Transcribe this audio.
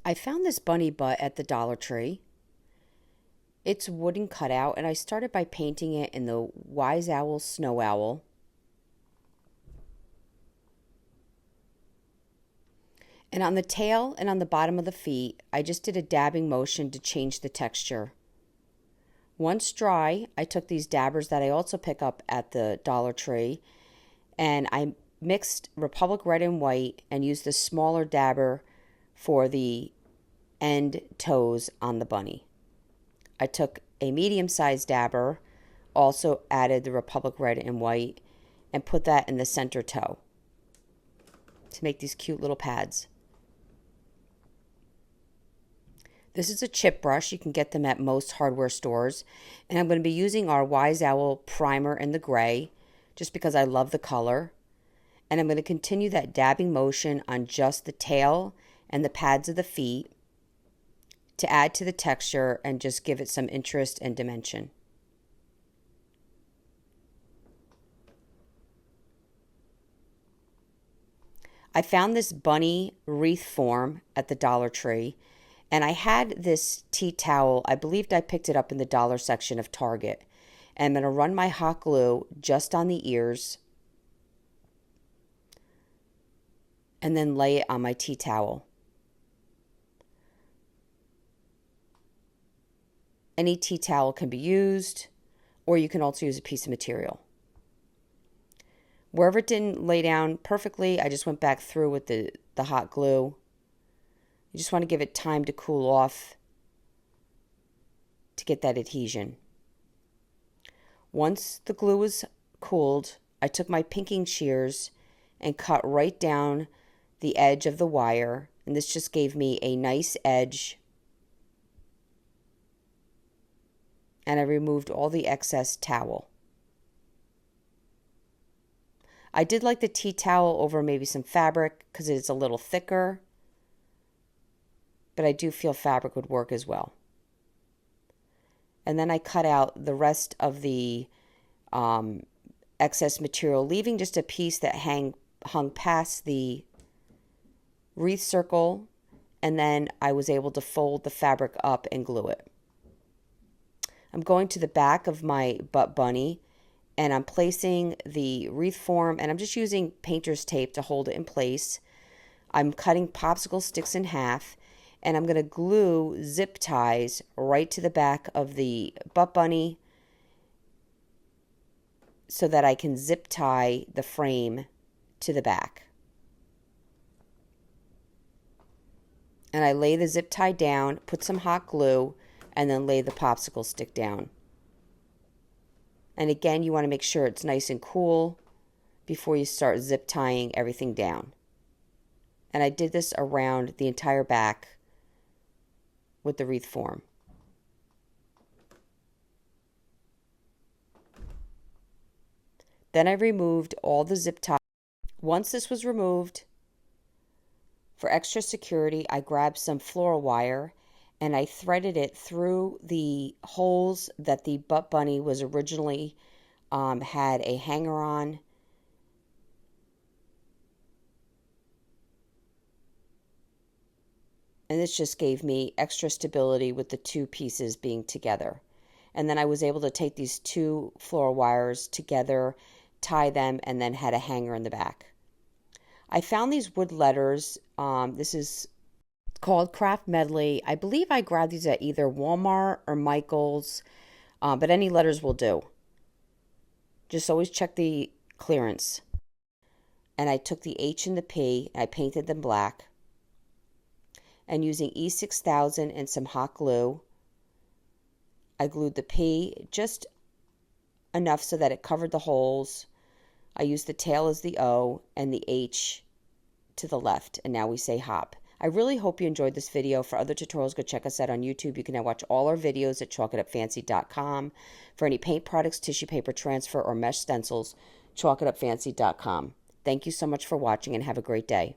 I found this bunny butt at the Dollar Tree. It's wooden cutout, and I started by painting it in the Wise Owl Snow Owl. And on the tail and on the bottom of the feet, I just did a dabbing motion to change the texture. Once dry, I took these dabbers that I also pick up at the Dollar Tree, and I mixed Republic Red and White and used the smaller dabber for the end toes on the bunny. I took a medium-sized dabber, also added the Republic Red and White, and put that in the center toe to make these cute little pads. This is a chip brush. You can get them at most hardware stores. And I'm going to be using our Wise Owl primer in the gray, just because I love the color. And I'm going to continue that dabbing motion on just the tail and the pads of the feet to add to the texture and just give it some interest and dimension. I found this bunny wreath form at the Dollar Tree, and I had this tea towel. I believed I picked it up in the dollar section of Target. And I'm going to run my hot glue just on the ears and then lay it on my tea towel. Any tea towel can be used, or you can also use a piece of material. Wherever it didn't lay down perfectly, I just went back through with the hot glue. You just want to give it time to cool off to get that adhesion. Once the glue was cooled, I took my pinking shears and cut right down the edge of the wire, and this just gave me a nice edge. And I removed all the excess towel. I did like the tea towel over maybe some fabric because it is a little thicker, but I do feel fabric would work as well. And then I cut out the rest of the excess material, leaving just a piece that hung past the wreath circle, and then I was able to fold the fabric up and glue it. I'm going to the back of my butt bunny, and I'm placing the wreath form, and I'm just using painter's tape to hold it in place. I'm cutting popsicle sticks in half, and I'm going to glue zip ties right to the back of the butt bunny so that I can zip tie the frame to the back. And I lay the zip tie down, put some hot glue, and then lay the popsicle stick down. And again, you want to make sure it's nice and cool before you start zip tying everything down. And I did this around the entire back with the wreath form. Then I removed all the zip ties. Once this was removed, for extra security, I grabbed some floral wire and I threaded it through the holes that the butt bunny was originally had a hanger on. And this just gave me extra stability with the two pieces being together. And then I was able to take these two floral wires together, tie them, and then had a hanger in the back. I found these wood letters. This is called Craft Medley. I believe I grabbed these at either Walmart or Michael's, but any letters will do. Just always check the clearance. And I took the H and the P, and I painted them black. And using E6000 and some hot glue, I glued the P just enough so that it covered the holes. I used the tail as the O and the H to the left, and now we say hop. I really hope you enjoyed this video. For other tutorials, go check us out on YouTube. You can now watch all our videos at chalkitupfancy.com. For any paint products, tissue paper transfer, or mesh stencils, chalkitupfancy.com. Thank you so much for watching and have a great day.